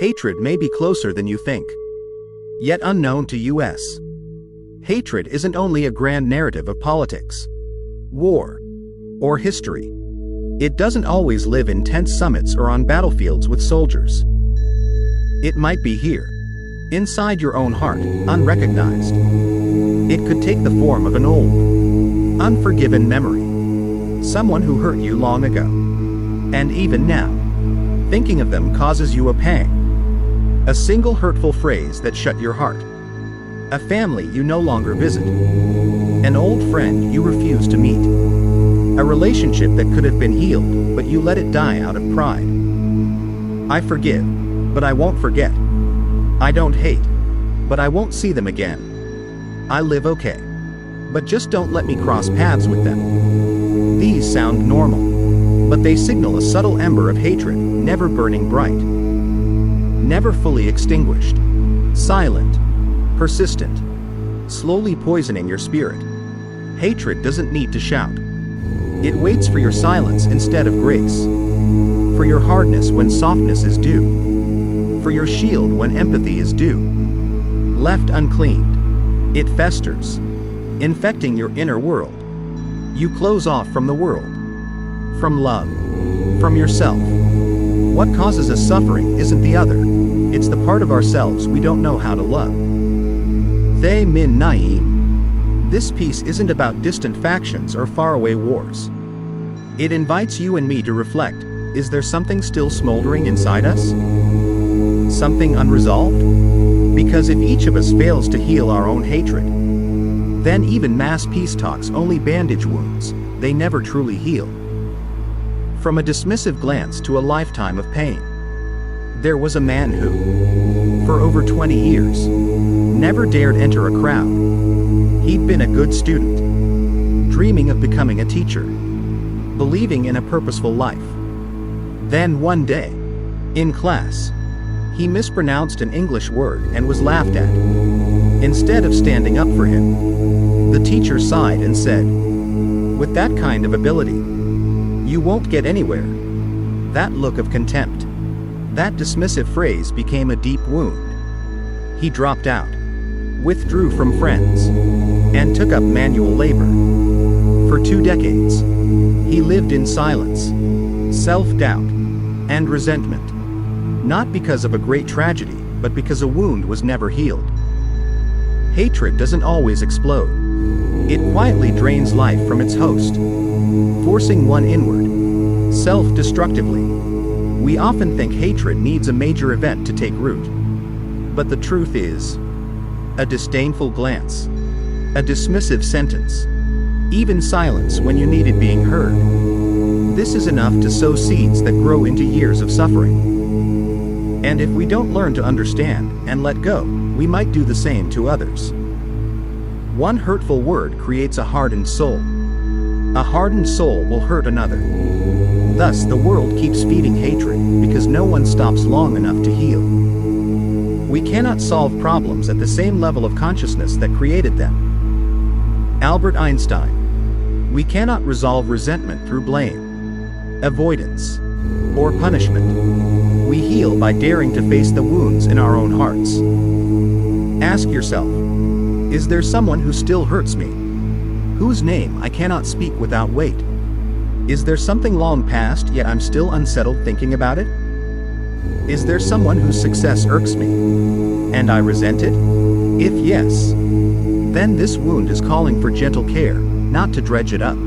Hatred may be closer than you think, yet unknown to us. Hatred isn't only a grand narrative of politics, war, or history. It doesn't always live in tense summits or on battlefields with soldiers. It might be here, inside your own heart, unrecognized. It could take the form of an old, unforgiven memory, someone who hurt you long ago. And even now, thinking of them causes you a pang. A single hurtful phrase that shut your heart. A family you no longer visit. An old friend you refuse to meet. A relationship that could have been healed, but you let it die out of pride. I forgive, but I won't forget. I don't hate, but I won't see them again. I live okay, but just don't let me cross paths with them. These sound normal, but they signal a subtle ember of hatred, never burning bright. Never fully extinguished. Silent. Persistent. Slowly poisoning your spirit. Hatred doesn't need to shout. It waits for your silence instead of grace. For your hardness when softness is due. For your shield when empathy is due. Left uncleaned, it festers, infecting your inner world. You close off from the world. From love. From yourself. What causes us suffering isn't the other, it's the part of ourselves we don't know how to love. They min naim. This piece isn't about distant factions or faraway wars. It invites you and me to reflect, is there something still smoldering inside us? Something unresolved? Because if each of us fails to heal our own hatred, then even mass peace talks only bandage wounds, they never truly heal. From a dismissive glance to a lifetime of pain. There was a man who, for over 20 years, never dared enter a crowd. He'd been a good student, dreaming of becoming a teacher, believing in a purposeful life. Then one day, in class, he mispronounced an English word and was laughed at. Instead of standing up for him, the teacher sighed and said, "With that kind of ability, you won't get anywhere." That look of contempt, that dismissive phrase became a deep wound. He dropped out, withdrew from friends, and took up manual labor. For 2 decades, he lived in silence, self-doubt, and resentment. Not because of a great tragedy, but because a wound was never healed. Hatred doesn't always explode. It quietly drains life from its host, forcing one inward, self-destructively. We often think hatred needs a major event to take root. But the truth is, a disdainful glance, a dismissive sentence, even silence when you needed being heard. This is enough to sow seeds that grow into years of suffering. And if we don't learn to understand and let go, we might do the same to others. One hurtful word creates a hardened soul. A hardened soul will hurt another. Thus, the world keeps feeding hatred because no one stops long enough to heal. We cannot solve problems at the same level of consciousness that created them. Albert Einstein. We cannot resolve resentment through blame, avoidance, or punishment. We heal by daring to face the wounds in our own hearts. Ask yourself, is there someone who still hurts me? Whose name I cannot speak without weight? Is there something long past yet I'm still unsettled thinking about it? Is there someone whose success irks me, and I resent it? If yes, then this wound is calling for gentle care, not to dredge it up,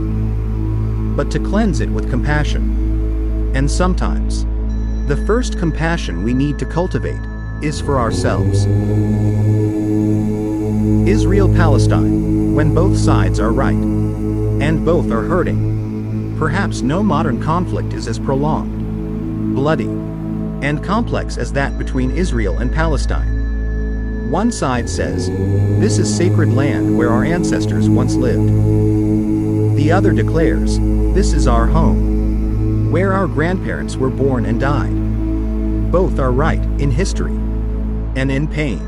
but to cleanse it with compassion. And sometimes, the first compassion we need to cultivate is for ourselves. Israel-Palestine, when both sides are right, and both are hurting. Perhaps no modern conflict is as prolonged, bloody, and complex as that between Israel and Palestine. One side says, this is sacred land where our ancestors once lived. The other declares, this is our home, where our grandparents were born and died. Both are right in history and in pain.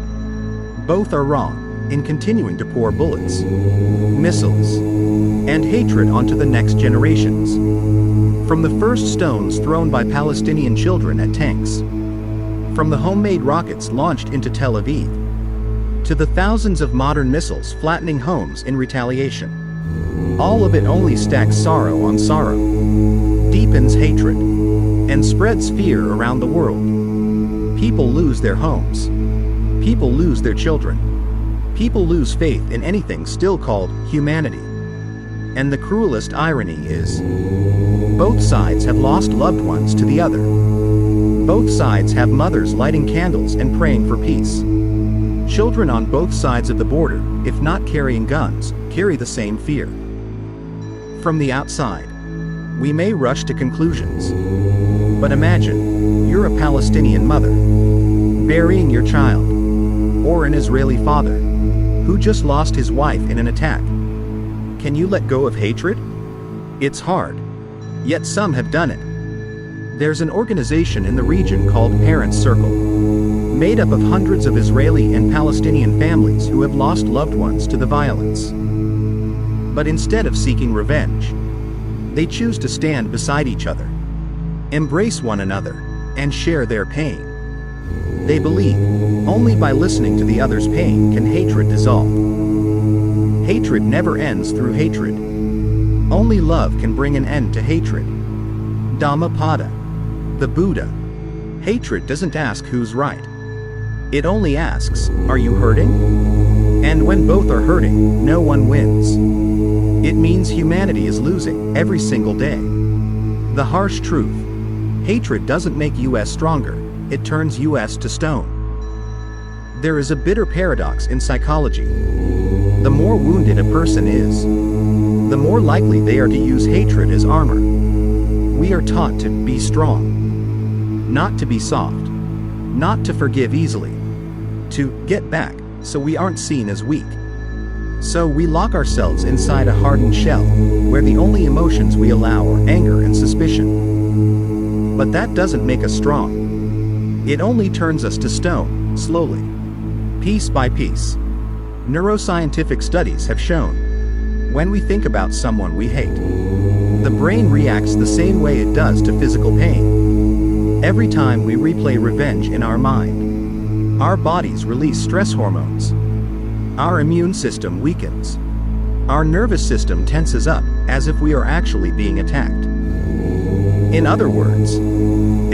Both are wrong in continuing to pour bullets, missiles, and hatred onto the next generations. From the first stones thrown by Palestinian children at tanks, From the homemade rockets launched into Tel Aviv, to the thousands of modern missiles flattening homes in retaliation. All of it only stacks sorrow on sorrow, deepens hatred, and spreads fear around the world. People lose their homes. People lose their children. People lose faith in anything still called humanity. And the cruelest irony is, both sides have lost loved ones to the other. Both sides have mothers lighting candles and praying for peace. Children on both sides of the border, if not carrying guns, carry the same fear. From the outside, we may rush to conclusions. But imagine, you're a Palestinian mother, burying your child, or an Israeli father, who just lost his wife in an attack. Can you let go of hatred? It's hard. Yet some have done it. There's an organization in the region called Parents Circle, made up of hundreds of Israeli and Palestinian families who have lost loved ones to the violence. But instead of seeking revenge, they choose to stand beside each other, embrace one another, and share their pain. They believe, only by listening to the other's pain can hatred dissolve. Hatred never ends through hatred. Only love can bring an end to hatred. Dhammapada, the Buddha. Hatred doesn't ask who's right. It only asks, are you hurting? And when both are hurting, no one wins. It means humanity is losing every single day. The harsh truth: hatred doesn't make us stronger, it turns us to stone. There is a bitter paradox in psychology. The more wounded a person is, the more likely they are to use hatred as armor. We are taught to be strong, not to be soft, not to forgive easily, to get back so we aren't seen as weak. So we lock ourselves inside a hardened shell, where the only emotions we allow are anger and suspicion. But that doesn't make us strong. It only turns us to stone, slowly, piece by piece. Neuroscientific studies have shown, when we think about someone we hate, the brain reacts the same way it does to physical pain. Every time we replay revenge in our mind, our bodies release stress hormones. Our immune system weakens. Our nervous system tenses up, as if we are actually being attacked. In other words,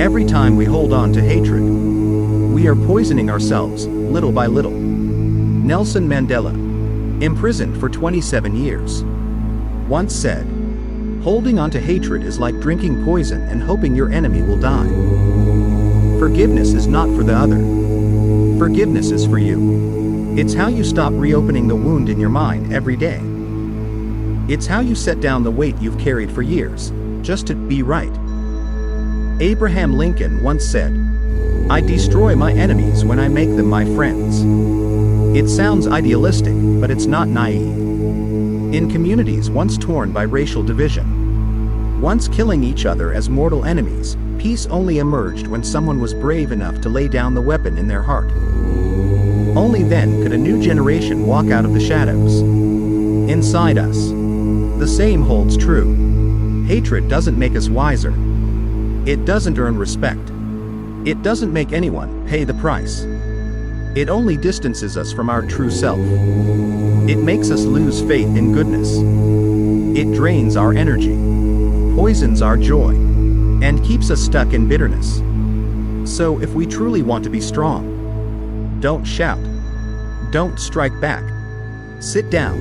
every time we hold on to hatred, we are poisoning ourselves, little by little. Nelson Mandela, imprisoned for 27 years, once said, "Holding on to hatred is like drinking poison and hoping your enemy will die." Forgiveness is not for the other. Forgiveness is for you. It's how you stop reopening the wound in your mind every day. It's how you set down the weight you've carried for years, just to be right. Abraham Lincoln once said, "I destroy my enemies when I make them my friends." It sounds idealistic, but it's not naive. In communities once torn by racial division, once killing each other as mortal enemies, peace only emerged when someone was brave enough to lay down the weapon in their heart. Only then could a new generation walk out of the shadows. Inside us, the same holds true. Hatred doesn't make us wiser. It doesn't earn respect. It doesn't make anyone pay the price. It only distances us from our true self. It makes us lose faith in goodness. It drains our energy, poisons our joy, and keeps us stuck in bitterness. So if we truly want to be strong, don't shout. Don't strike back. Sit down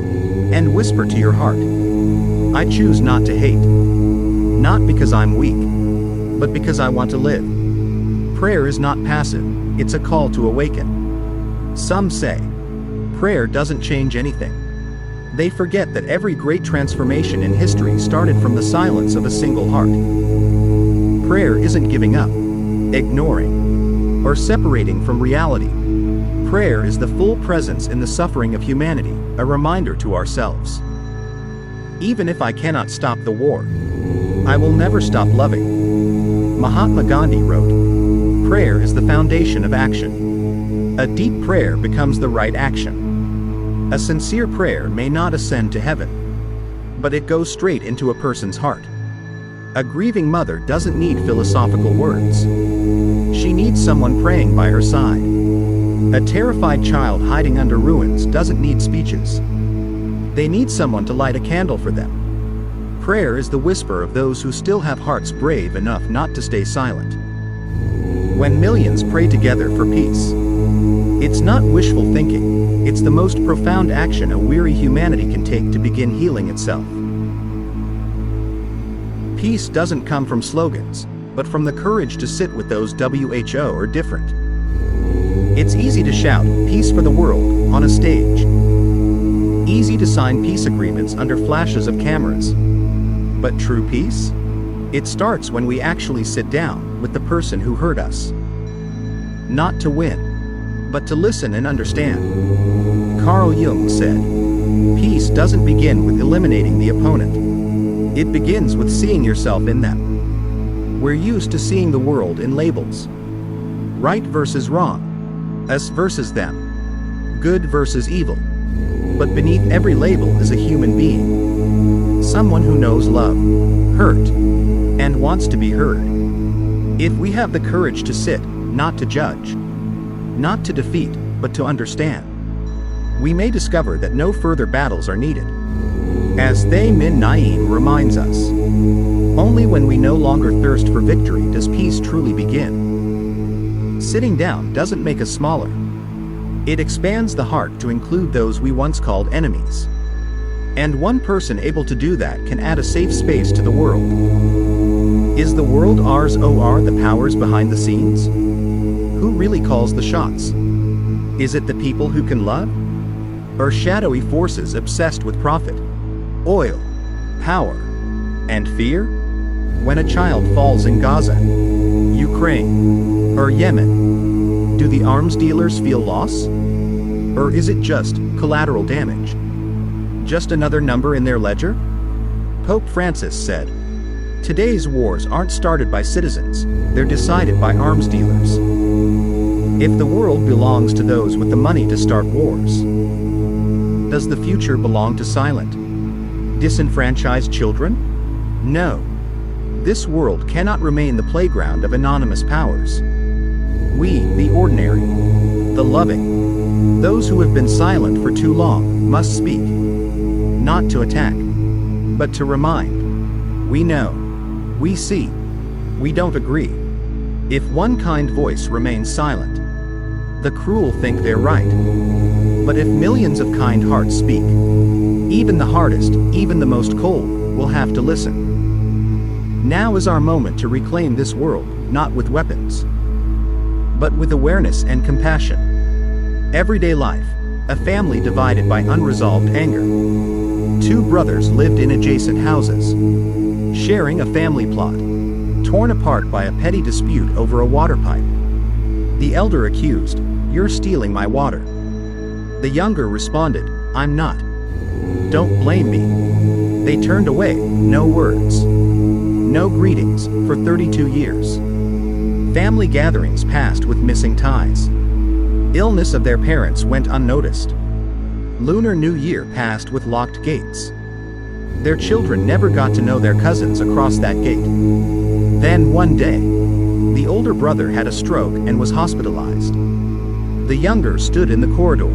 and whisper to your heart, "I choose not to hate." Not because I'm weak, but because I want to live. Prayer is not passive, it's a call to awaken. Some say, prayer doesn't change anything. They forget that every great transformation in history started from the silence of a single heart. Prayer isn't giving up, ignoring, or separating from reality. Prayer is the full presence in the suffering of humanity, a reminder to ourselves. Even if I cannot stop the war, I will never stop loving. Mahatma Gandhi wrote, "Prayer is the foundation of action. A deep prayer becomes the right action. A sincere prayer may not ascend to heaven, but it goes straight into a person's heart." A grieving mother doesn't need philosophical words. She needs someone praying by her side. A terrified child hiding under ruins doesn't need speeches. They need someone to light a candle for them. Prayer is the whisper of those who still have hearts brave enough not to stay silent. When millions pray together for peace, it's not wishful thinking, it's the most profound action a weary humanity can take to begin healing itself. Peace doesn't come from slogans, but from the courage to sit with those who are different. It's easy to shout, "Peace for the world," on a stage. Easy to sign peace agreements under flashes of cameras. But true peace? It starts when we actually sit down with the person who hurt us. Not to win, but to listen and understand. Carl Jung said, "Peace doesn't begin with eliminating the opponent. It begins with seeing yourself in them." We're used to seeing the world in labels. Right versus wrong. Us versus them. Good versus evil. But beneath every label is a human being. Someone who knows love, hurt, and wants to be heard. If we have the courage to sit, not to judge, not to defeat, but to understand, we may discover that no further battles are needed. As Thay Min Naeem reminds us, only when we no longer thirst for victory does peace truly begin. Sitting down doesn't make us smaller. It expands the heart to include those we once called enemies. And one person able to do that can add a safe space to the world. Is the world ours or the powers behind the scenes? Who really calls the shots? Is it the people who can love? Or shadowy forces obsessed with profit, oil, power, and fear? When a child falls in Gaza, Ukraine, or Yemen, do the arms dealers feel loss? Or is it just collateral damage? Just another number in their ledger? Pope Francis said, "Today's wars aren't started by citizens, they're decided by arms dealers." If the world belongs to those with the money to start wars, does the future belong to silent, disenfranchised children? No. This world cannot remain the playground of anonymous powers. We, the ordinary, the loving, those who have been silent for too long, must speak. Not to attack, but to remind. We know. We see. We don't agree. If one kind voice remains silent, the cruel think they're right. But if millions of kind hearts speak, even the hardest, even the most cold, will have to listen. Now is our moment to reclaim this world, not with weapons, but with awareness and compassion. Everyday life, a family divided by unresolved anger. Two brothers lived in adjacent houses, sharing a family plot, torn apart by a petty dispute over a water pipe. The elder accused, "You're stealing my water." The younger responded, "I'm not. Don't blame me." They turned away, no words, no greetings, for 32 years. Family gatherings passed with missing ties. Illness of their parents went unnoticed. Lunar New Year passed with locked gates. Their children never got to know their cousins across that gate. Then one day, the older brother had a stroke and was hospitalized. The younger stood in the corridor,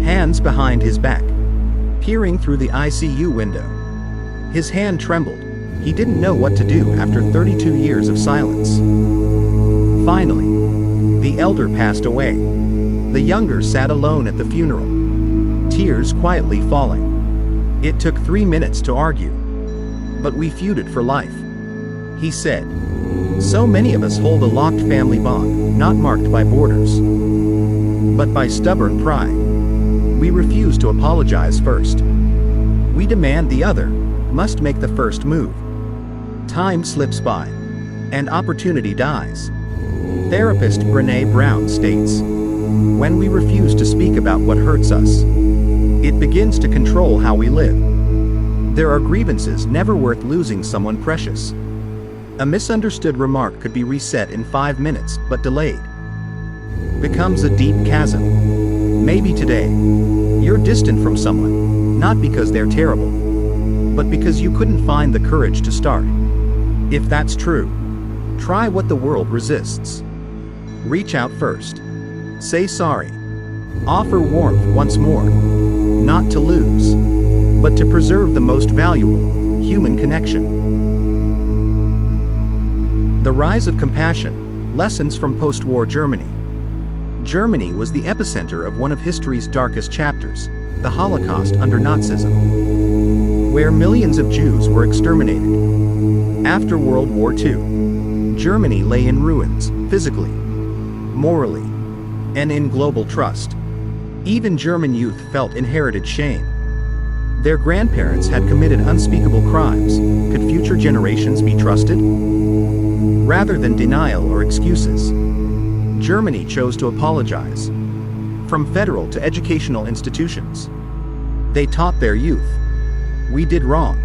hands behind his back, peering through the ICU window. His hand trembled. He didn't know what to do after 32 years of silence. Finally, the elder passed away. The younger sat alone at the funeral, tears quietly falling. It took 3 minutes to argue, but we feuded for life. He said, "So many of us hold a locked family bond, not marked by borders, but by stubborn pride. We refuse to apologize first. We demand the other must make the first move. Time slips by, and opportunity dies." Therapist Brené Brown states, "When we refuse to speak about what hurts us, it begins to control how we live. There are grievances never worth losing someone precious. A misunderstood remark could be reset in 5 minutes, but delayed becomes a deep chasm. Maybe today, you're distant from someone, not because they're terrible, but because you couldn't find the courage to start. If that's true, try what the world resists. Reach out first. Say sorry. Offer warmth once more. Not to lose, but to preserve the most valuable, human connection. The rise of compassion, lessons from post-war Germany. Germany was the epicenter of one of history's darkest chapters, the Holocaust under Nazism, where millions of Jews were exterminated. After World War II, Germany lay in ruins, physically, morally, and in global trust. Even German youth felt inherited shame. Their grandparents had committed unspeakable crimes. Could future generations be trusted? Rather than denial or excuses, Germany chose to apologize. From federal to educational institutions, they taught their youth, we did wrong.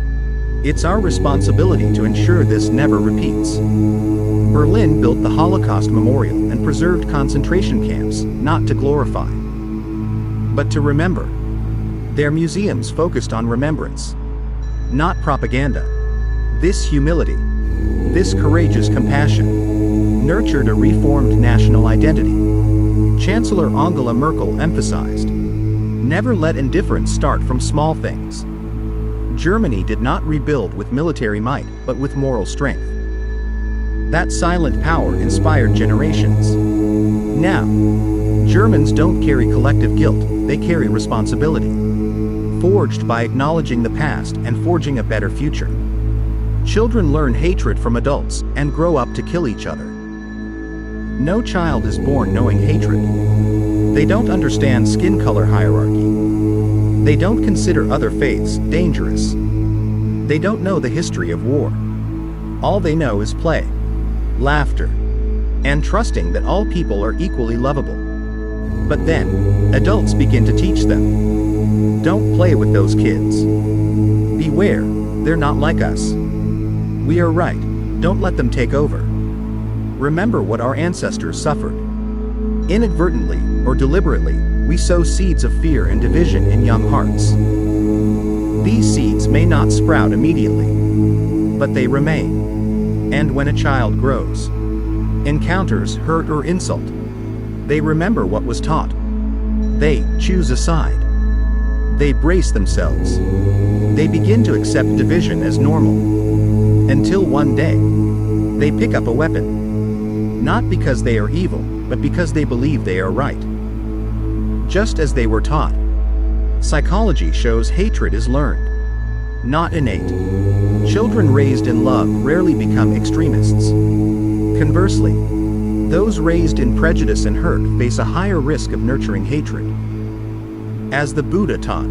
It's our responsibility to ensure this never repeats. Berlin built the Holocaust Memorial and preserved concentration camps, not to glorify, but to remember. Their museums focused on remembrance, not propaganda. This humility, this courageous compassion, nurtured a reformed national identity. Chancellor Angela Merkel emphasized, never let indifference start from small things. Germany did not rebuild with military might, but with moral strength. That silent power inspired generations. Now, Germans don't carry collective guilt, they carry responsibility, forged by acknowledging the past and forging a better future. Children learn hatred from adults and grow up to kill each other. No child is born knowing hatred. They don't understand skin color hierarchy. They don't consider other faiths dangerous. They don't know the history of war. All they know is play, laughter, and trusting that all people are equally lovable. But then, adults begin to teach them. Don't play with those kids. Beware, they're not like us. We are right, don't let them take over. Remember what our ancestors suffered. Inadvertently or deliberately, we sow seeds of fear and division in young hearts. These seeds may not sprout immediately, but they remain. And when a child grows, encounters hurt or insult, they remember what was taught. They choose a side. They brace themselves. They begin to accept division as normal. Until one day, they pick up a weapon. Not because they are evil, but because they believe they are right. Just as they were taught. Psychology shows hatred is learned, not innate. Children raised in love rarely become extremists. Conversely, those raised in prejudice and hurt face a higher risk of nurturing hatred. As the Buddha taught,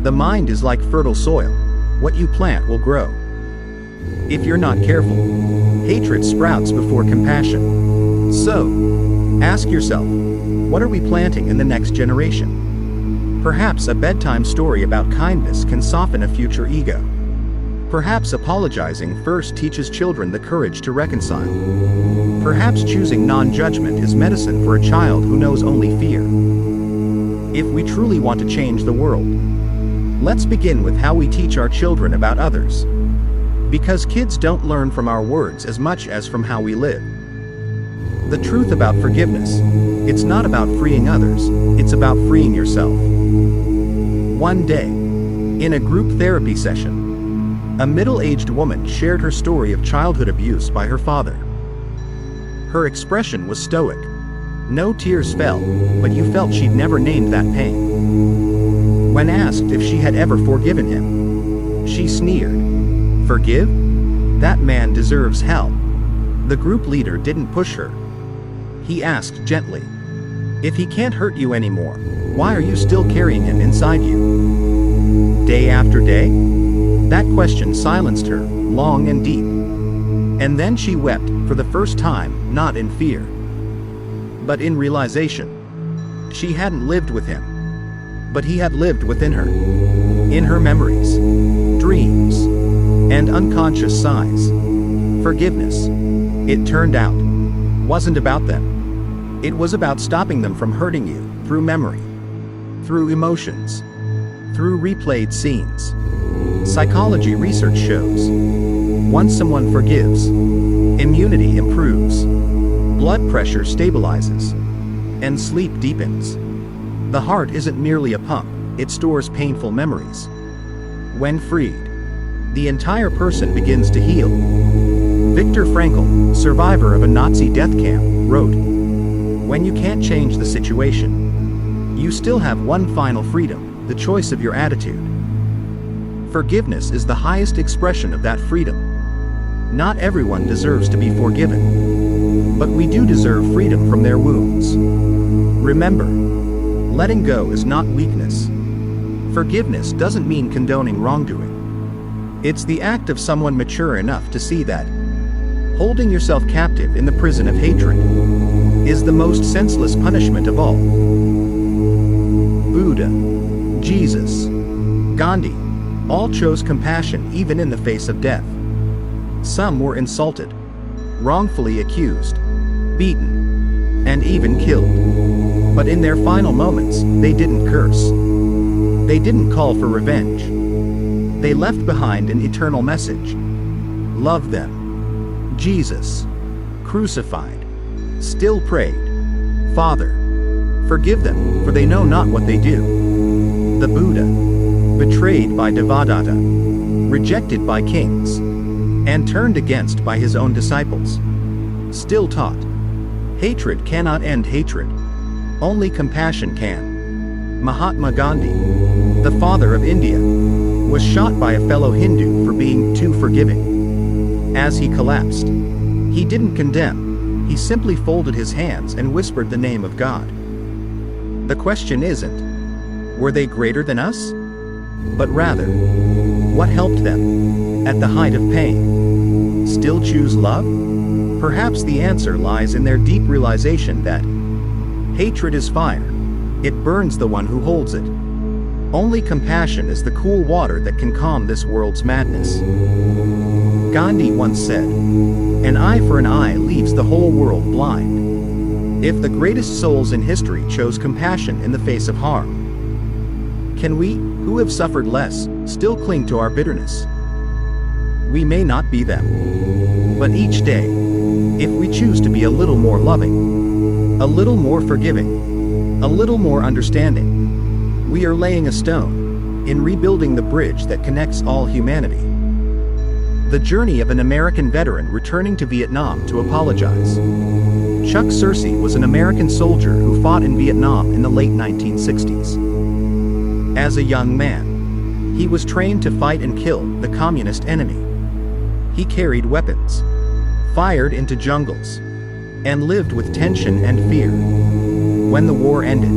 the mind is like fertile soil. What you plant will grow. If you're not careful, hatred sprouts before compassion. So, ask yourself, what are we planting in the next generation? Perhaps a bedtime story about kindness can soften a future ego. Perhaps apologizing first teaches children the courage to reconcile. Perhaps choosing non-judgment is medicine for a child who knows only fear. If we truly want to change the world, let's begin with how we teach our children about others. Because kids don't learn from our words as much as from how we live. The truth about forgiveness, it's not about freeing others, it's about freeing yourself. One day, in a group therapy session, a middle-aged woman shared her story of childhood abuse by her father. Her expression was stoic. No tears fell, but you felt she'd never named that pain. When asked if she had ever forgiven him, she sneered. Forgive? That man deserves hell. The group leader didn't push her. He asked gently, if he can't hurt you anymore, why are you still carrying him inside you? Day after day? That question silenced her, long and deep. And then she wept, for the first time, not in fear, but in realization. She hadn't lived with him, but he had lived within her. In her memories, dreams, and unconscious sighs. Forgiveness, it turned out, wasn't about them. It was about stopping them from hurting you, through memory, through emotions, through replayed scenes. Psychology research shows, once someone forgives, immunity improves. blood pressure stabilizes, and sleep deepens. The heart isn't merely a pump, it stores painful memories. When freed, the entire person begins to heal. Viktor Frankl, survivor of a Nazi death camp, wrote, "When you can't change the situation, you still have one final freedom, the choice of your attitude." Forgiveness is the highest expression of that freedom. Not everyone deserves to be forgiven, but we do deserve freedom from their wounds. Remember, letting go is not weakness. Forgiveness doesn't mean condoning wrongdoing. It's the act of someone mature enough to see that holding yourself captive in the prison of hatred is the most senseless punishment of all. Buddha, Jesus, Gandhi, all chose compassion even in the face of death. Some were insulted, wrongfully accused, beaten, and even killed. But in their final moments, they didn't curse. They didn't call for revenge. They left behind an eternal message. Love them. Jesus, crucified, still prayed, "Father, forgive them, for they know not what they do." The Buddha, betrayed by Devadatta, rejected by kings, and turned against by his own disciples, still taught, hatred cannot end hatred. Only compassion can. Mahatma Gandhi, the father of India, was shot by a fellow Hindu for being too forgiving. As he collapsed, he didn't condemn, he simply folded his hands and whispered the name of God. The question isn't, were they greater than us? But rather, what helped them, at the height of pain, still choose love? Perhaps the answer lies in their deep realization that hatred is fire. It burns the one who holds it. Only compassion is the cool water that can calm this world's madness. Gandhi once said, "An eye for an eye leaves the whole world blind." If the greatest souls in history chose compassion in the face of harm, can we, who have suffered less, still cling to our bitterness? We may not be them. But each day, if we choose to be a little more loving, a little more forgiving, a little more understanding, we are laying a stone in rebuilding the bridge that connects all humanity. The journey of an American veteran returning to Vietnam to apologize. Chuck Searcy was an American soldier who fought in Vietnam in the late 1960s. As a young man, he was trained to fight and kill the communist enemy. He carried weapons, fired into jungles, and lived with tension and fear. When the war ended,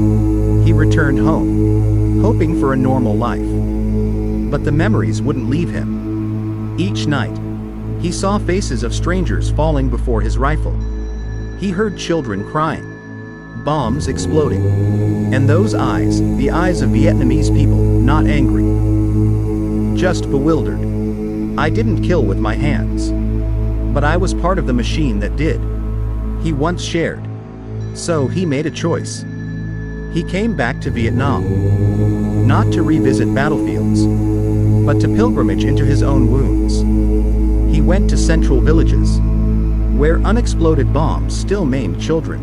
he returned home, hoping for a normal life. But the memories wouldn't leave him. Each night, he saw faces of strangers falling before his rifle. He heard children crying, bombs exploding, and those eyes, the eyes of Vietnamese people, not angry, just bewildered. "I didn't kill with my hands, but I was part of the machine that did," he once shared. So he made a choice. He came back to Vietnam, not to revisit battlefields, but to pilgrimage into his own wounds. He went to central villages, where unexploded bombs still maimed children.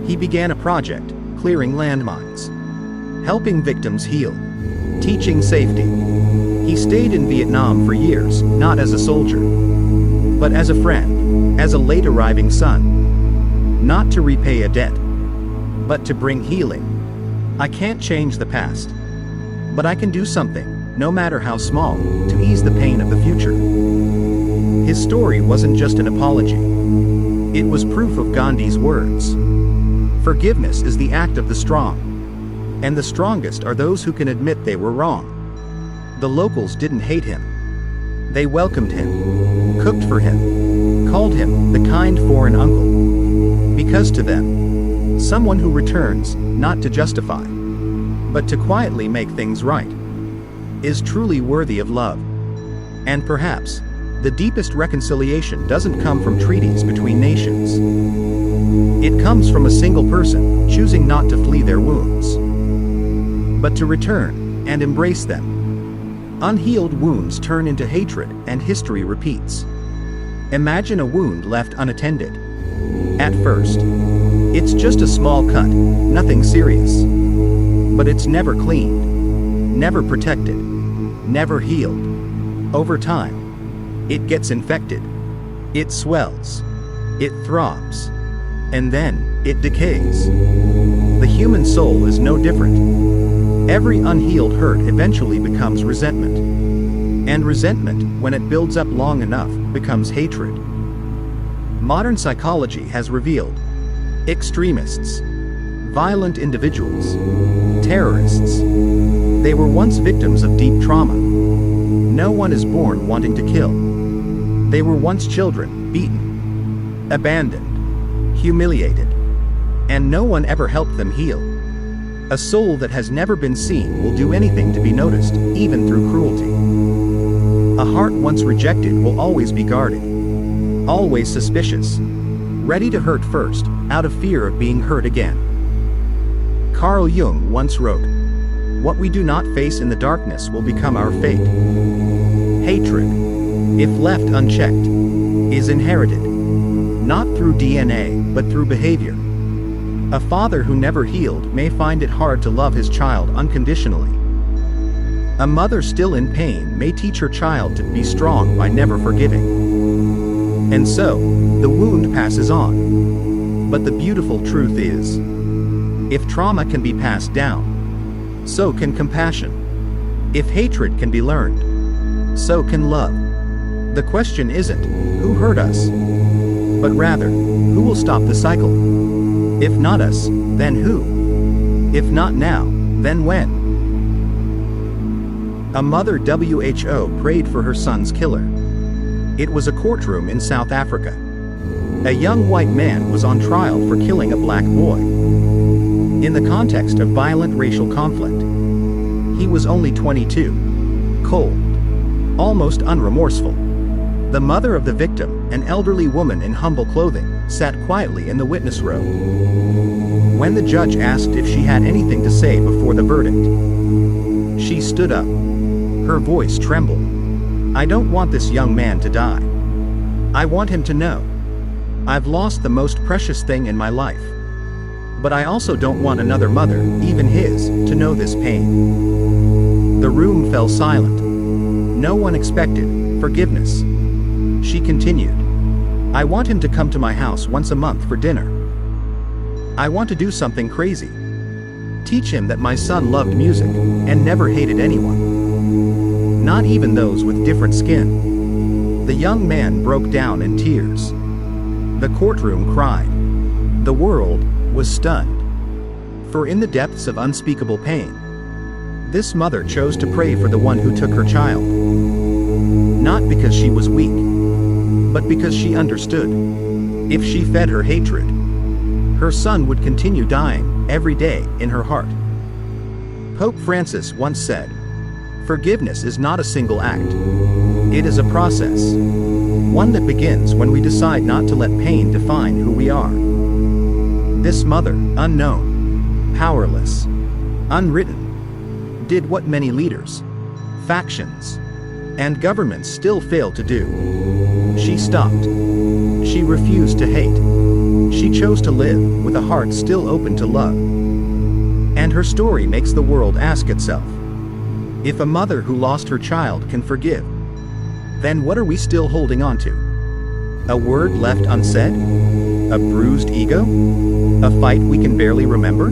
He began a project, clearing landmines, helping victims heal, teaching safety. He stayed in Vietnam for years, not as a soldier, but as a friend, as a late arriving son. Not to repay a debt, but to bring healing. I can't change the past, but I can do something, no matter how small, to ease the pain of the future. His story wasn't just an apology. It was proof of Gandhi's words. Forgiveness is the act of the strong, and the strongest are those who can admit they were wrong. The locals didn't hate him. They welcomed him, cooked for him, called him the kind foreign uncle. Because to them, someone who returns, not to justify, but to quietly make things right, is truly worthy of love. And perhaps, the deepest reconciliation doesn't come from treaties between nations. It comes from a single person choosing not to flee their wounds, but to return and embrace them. Unhealed wounds turn into hatred and history repeats. Imagine a wound left unattended. At first, it's just a small cut, nothing serious. But it's never cleaned, never protected, never healed. Over time, it gets infected. It swells. It throbs. And then, it decays. The human soul is no different. Every unhealed hurt eventually becomes resentment. And resentment, when it builds up long enough, becomes hatred. Modern psychology has revealed extremists, violent individuals, terrorists. They were once victims of deep trauma. No one is born wanting to kill. They were once children, beaten, abandoned, humiliated, and no one ever helped them heal. A soul that has never been seen will do anything to be noticed, even through cruelty. A heart once rejected will always be guarded, always suspicious, ready to hurt first, out of fear of being hurt again. Carl Jung once wrote, "What we do not face in the darkness will become our fate." Hatred, if left unchecked, is inherited, not through DNA, but through behavior. A father who never healed may find it hard to love his child unconditionally. A mother still in pain may teach her child to be strong by never forgiving. And so, the wound passes on. But the beautiful truth is, if trauma can be passed down, so can compassion. If hatred can be learned, so can love. The question isn't, who hurt us? But rather, who will stop the cycle? If not us, then who? If not now, then when? A mother WHO prayed for her son's killer. It was a courtroom in South Africa. A young white man was on trial for killing a black boy. In the context of violent racial conflict, he was only 22, cold, almost unremorseful. The mother of the victim, an elderly woman in humble clothing, sat quietly in the witness row. When the judge asked if she had anything to say before the verdict, she stood up. Her voice trembled. "I don't want this young man to die. I want him to know. I've lost the most precious thing in my life. But I also don't want another mother, even his, to know this pain." The room fell silent. No one expected forgiveness. She continued, "I want him to come to my house once a month for dinner. I want to do something crazy. Teach him that my son loved music and never hated anyone. Not even those with different skin." The young man broke down in tears. The courtroom cried. The world was stunned. For in the depths of unspeakable pain, this mother chose to pray for the one who took her child. Not because she was weak, but because she understood. If she fed her hatred, her son would continue dying every day in her heart. Pope Francis once said, "Forgiveness is not a single act. It is a process. One that begins when we decide not to let pain define who we are." This mother, unknown, powerless, unwritten, did what many leaders, factions, and governments still fail to do. She stopped. She refused to hate. She chose to live with a heart still open to love. And her story makes the world ask itself, if a mother who lost her child can forgive, then what are we still holding on to? A word left unsaid? A bruised ego? A fight we can barely remember?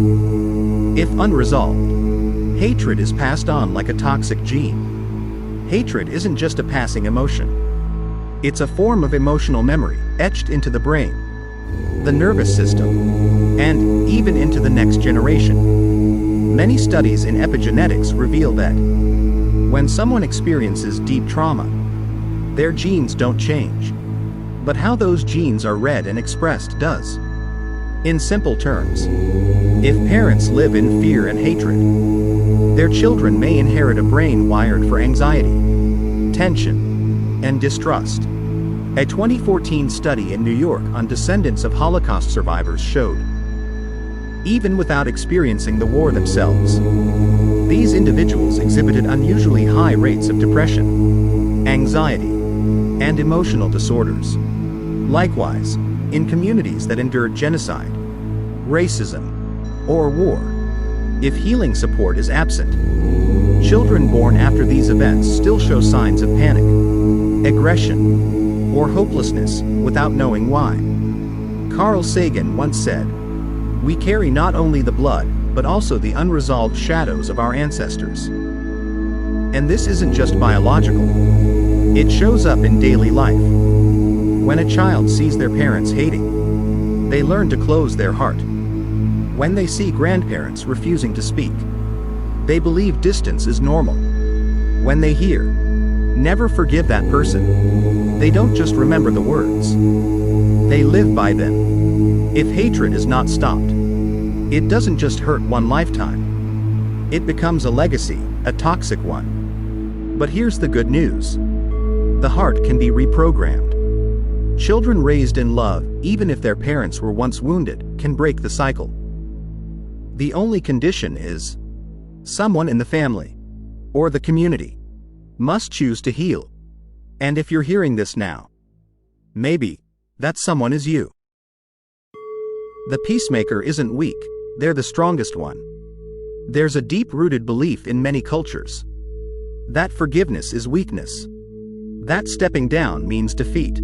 If unresolved, hatred is passed on like a toxic gene. Hatred isn't just a passing emotion. It's a form of emotional memory, etched into the brain, the nervous system, and even into the next generation. Many studies in epigenetics reveal that when someone experiences deep trauma, their genes don't change. But how those genes are read and expressed does. In simple terms, if parents live in fear and hatred, their children may inherit a brain wired for anxiety, tension, and distrust. A 2014 study in New York on descendants of Holocaust survivors showed, even without experiencing the war themselves, these individuals exhibited unusually high rates of depression, anxiety, and emotional disorders. Likewise, in communities that endured genocide, racism, or war. If healing support is absent, children born after these events still show signs of panic, aggression, or hopelessness without knowing why. Carl Sagan once said, "We carry not only the blood, but also the unresolved shadows of our ancestors." And this isn't just biological. It shows up in daily life. When a child sees their parents hating, they learn to close their heart. When they see grandparents refusing to speak, they believe distance is normal. When they hear, "Never forgive that person," they don't just remember the words. They live by them. If hatred is not stopped, it doesn't just hurt one lifetime. It becomes a legacy, a toxic one. But here's the good news. The heart can be reprogrammed. Children raised in love, even if their parents were once wounded, can break the cycle. The only condition is someone in the family, or the community, must choose to heal. And if you're hearing this now, maybe that someone is you. The peacemaker isn't weak, they're the strongest one. There's a deep-rooted belief in many cultures that forgiveness is weakness, that stepping down means defeat,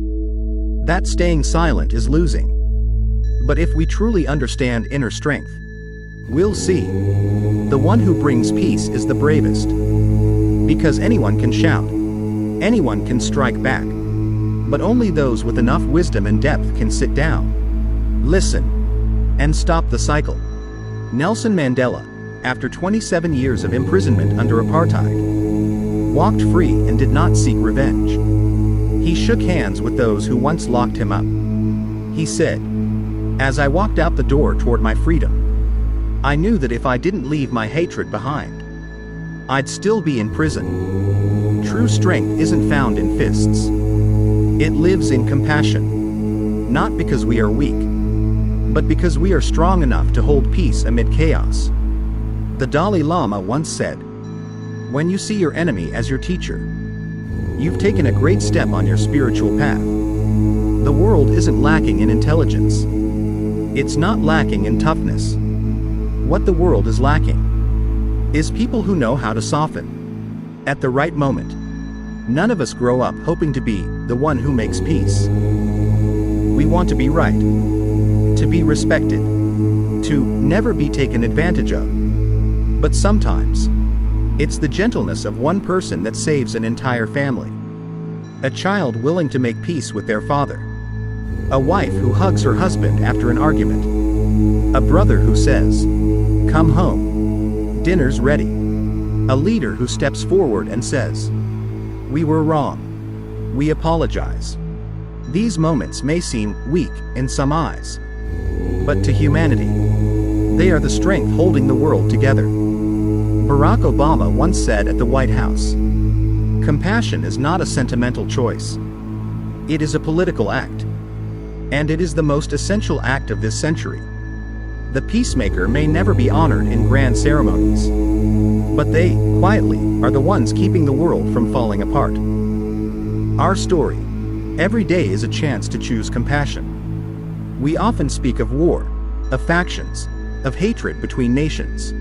that staying silent is losing. But if we truly understand inner strength, we'll see the one who brings peace is the bravest. Because anyone can shout, anyone can strike back, but only those with enough wisdom and depth can sit down, listen, and stop the cycle. Nelson Mandela, after 27 years of imprisonment under apartheid, walked free and did not seek revenge. He shook hands with those who once locked him up. He said, "As I walked out the door toward my freedom, I knew that if I didn't leave my hatred behind, I'd still be in prison." True strength isn't found in fists. It lives in compassion. Not because we are weak, but because we are strong enough to hold peace amid chaos. The Dalai Lama once said, "When you see your enemy as your teacher, you've taken a great step on your spiritual path." The world isn't lacking in intelligence. It's not lacking in toughness. What the world is lacking is people who know how to soften at the right moment. None of us grow up hoping to be the one who makes peace. We want to be right, to be respected, to never be taken advantage of. But sometimes, it's the gentleness of one person that saves an entire family. A child willing to make peace with their father. A wife who hugs her husband after an argument. A brother who says, "Come home. Dinner's ready." A leader who steps forward and says, "We were wrong. We apologize." These moments may seem weak in some eyes, but to humanity, they are the strength holding the world together. Barack Obama once said at the White House, "Compassion is not a sentimental choice. It is a political act. And it is the most essential act of this century." The peacemaker may never be honored in grand ceremonies, but they, quietly, are the ones keeping the world from falling apart. Our story, every day, is a chance to choose compassion. We often speak of war, of factions, of hatred between nations.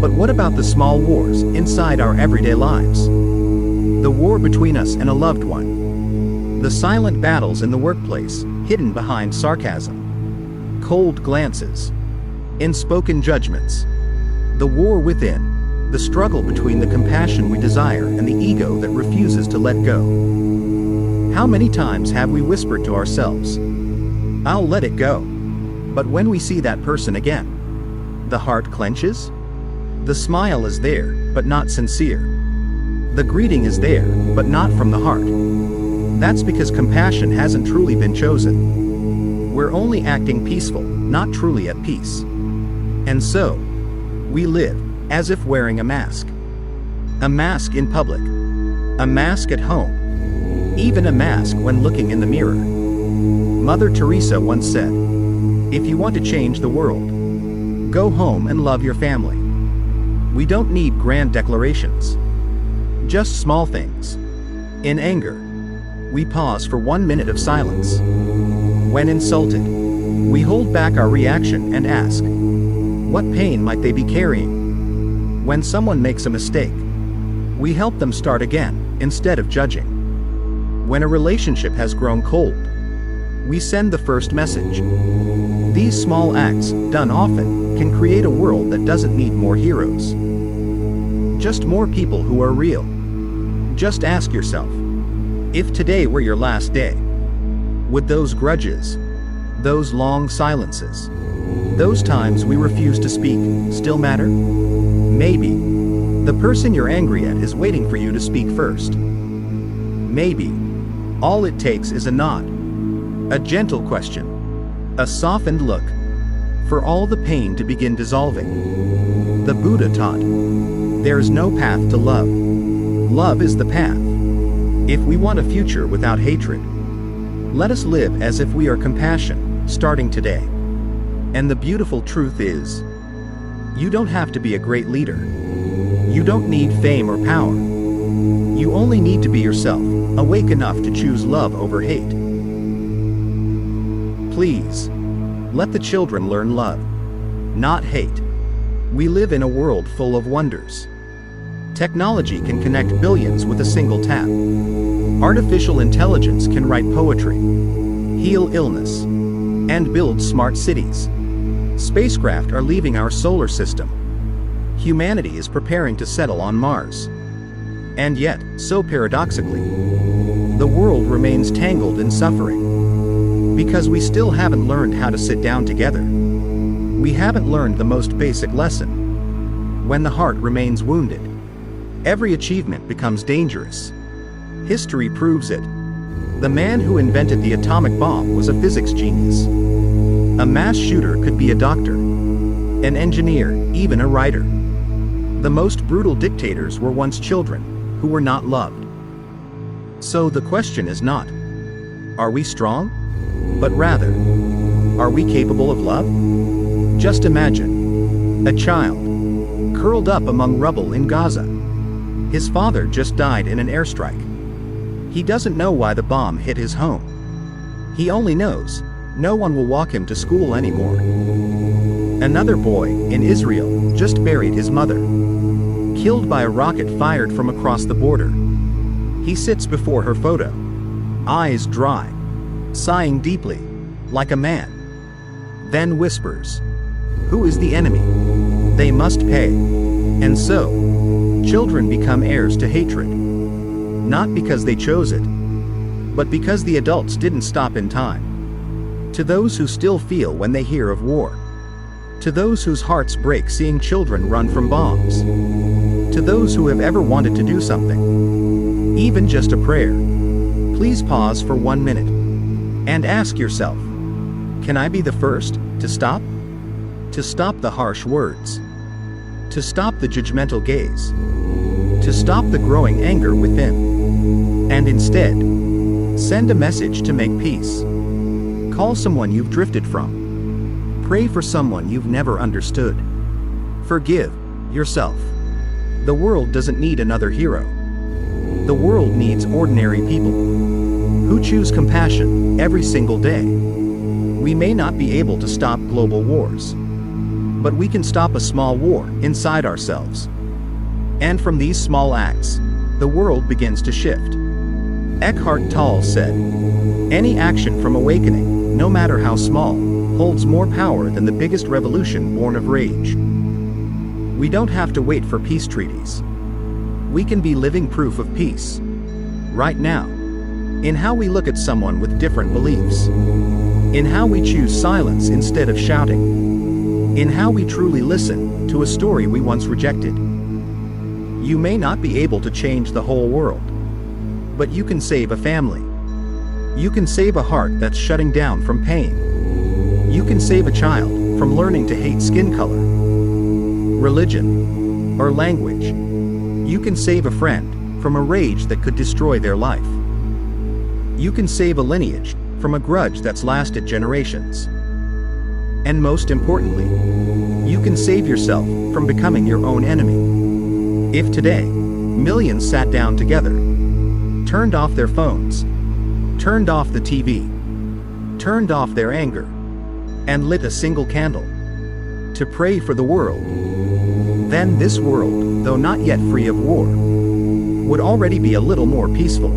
But what about the small wars inside our everyday lives? The war between us and a loved one. The silent battles in the workplace, hidden behind sarcasm, cold glances, unspoken judgments. The war within, the struggle between the compassion we desire and the ego that refuses to let go. How many times have we whispered to ourselves, "I'll let it go." But when we see that person again, the heart clenches. The smile is there, but not sincere. The greeting is there, but not from the heart. That's because compassion hasn't truly been chosen. We're only acting peaceful, not truly at peace. And so, we live as if wearing a mask. A mask in public. A mask at home. Even a mask when looking in the mirror. Mother Teresa once said, "If you want to change the world, go home and love your family." We don't need grand declarations. Just small things. In anger, we pause for 1 minute of silence. When insulted, we hold back our reaction and ask, what pain might they be carrying? When someone makes a mistake, we help them start again, instead of judging. When a relationship has grown cold, we send the first message. These small acts, done often, can create a world that doesn't need more heroes. Just more people who are real. Just ask yourself, if today were your last day, would those grudges, those long silences, those times we refuse to speak, still matter? Maybe the person you're angry at is waiting for you to speak first. Maybe all it takes is a nod, a gentle question, a softened look, for all the pain to begin dissolving. The Buddha taught, there is no path to love. Love is the path. If we want a future without hatred, let us live as if we are compassion, starting today. And the beautiful truth is, you don't have to be a great leader. You don't need fame or power. You only need to be yourself, awake enough to choose love over hate. Please, let the children learn love, not hate. We live in a world full of wonders. Technology can connect billions with a single tap. Artificial intelligence can write poetry, heal illness, and build smart cities. Spacecraft are leaving our solar system. Humanity is preparing to settle on Mars. And yet, so paradoxically, the world remains tangled in suffering. Because we still haven't learned how to sit down together. We haven't learned the most basic lesson. When the heart remains wounded, every achievement becomes dangerous. History proves it. The man who invented the atomic bomb was a physics genius. A mass shooter could be a doctor, an engineer, even a writer. The most brutal dictators were once children, who were not loved. So the question is not, are we strong? But rather, are we capable of love? Just imagine a child curled up among rubble in Gaza. His father just died in an airstrike. He doesn't know why the bomb hit his home. He only knows no one will walk him to school anymore. Another boy in Israel just buried his mother, killed by a rocket fired from across the border. He sits before her photo, eyes dry, sighing deeply, like a man. Then whispers, "Who is the enemy? They must pay." And so, children become heirs to hatred. Not because they chose it, but because the adults didn't stop in time. To those who still feel when they hear of war. To those whose hearts break seeing children run from bombs. To those who have ever wanted to do something, even just a prayer, please pause for 1 minute and ask yourself, can I be the first to stop? To stop the harsh words. To stop the judgmental gaze. To stop the growing anger within. And instead, send a message to make peace. Call someone you've drifted from. Pray for someone you've never understood. Forgive yourself. The world doesn't need another hero. The world needs ordinary people who choose compassion every single day. We may not be able to stop global wars, but we can stop a small war inside ourselves. And from these small acts, the world begins to shift. Eckhart Tolle said, "Any action from awakening, no matter how small, holds more power than the biggest revolution born of rage." We don't have to wait for peace treaties. We can be living proof of peace. Right now. In how we look at someone with different beliefs. In how we choose silence instead of shouting. In how we truly listen to a story we once rejected. You may not be able to change the whole world, but you can save a family. You can save a heart that's shutting down from pain. You can save a child from learning to hate skin color, religion, or language. You can save a friend from a rage that could destroy their life. You can save a lineage from a grudge that's lasted generations. And most importantly, you can save yourself from becoming your own enemy. If today, millions sat down together, turned off their phones, turned off the TV, turned off their anger, and lit a single candle to pray for the world, then this world, though not yet free of war, would already be a little more peaceful.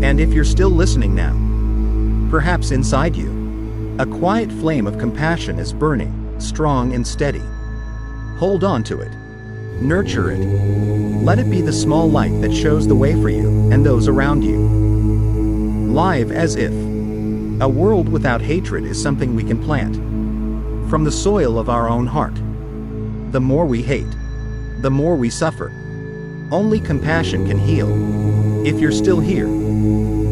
And if you're still listening now, perhaps inside you, a quiet flame of compassion is burning, strong and steady. Hold on to it. Nurture it. Let it be the small light that shows the way for you and those around you. Live as if. A world without hatred is something we can plant from the soil of our own heart. The more we hate, the more we suffer. Only compassion can heal. If you're still here,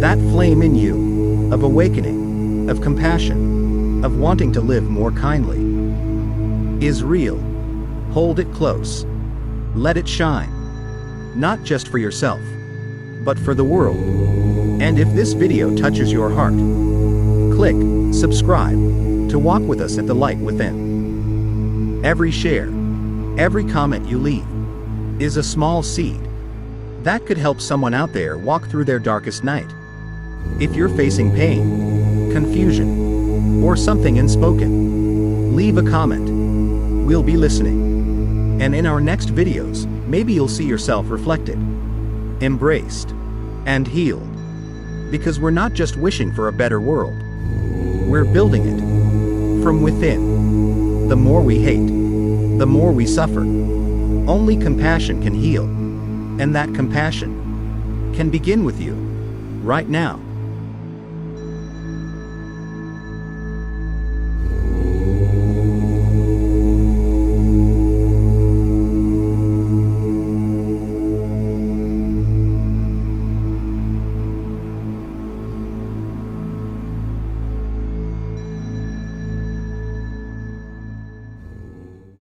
that flame in you, of awakening, of compassion, of wanting to live more kindly, is real. Hold it close. Let it shine. Not just for yourself, but for the world. And if this video touches your heart, click subscribe to walk with us at the light within. Every share, every comment you leave, is a small seed that could help someone out there walk through their darkest night. If you're facing pain, confusion, or something unspoken, leave a comment. We'll be listening. And in our next videos, maybe you'll see yourself reflected, embraced, and healed. Because we're not just wishing for a better world, we're building it from within. The more we hate, the more we suffer. Only compassion can heal, and that compassion can begin with you right now.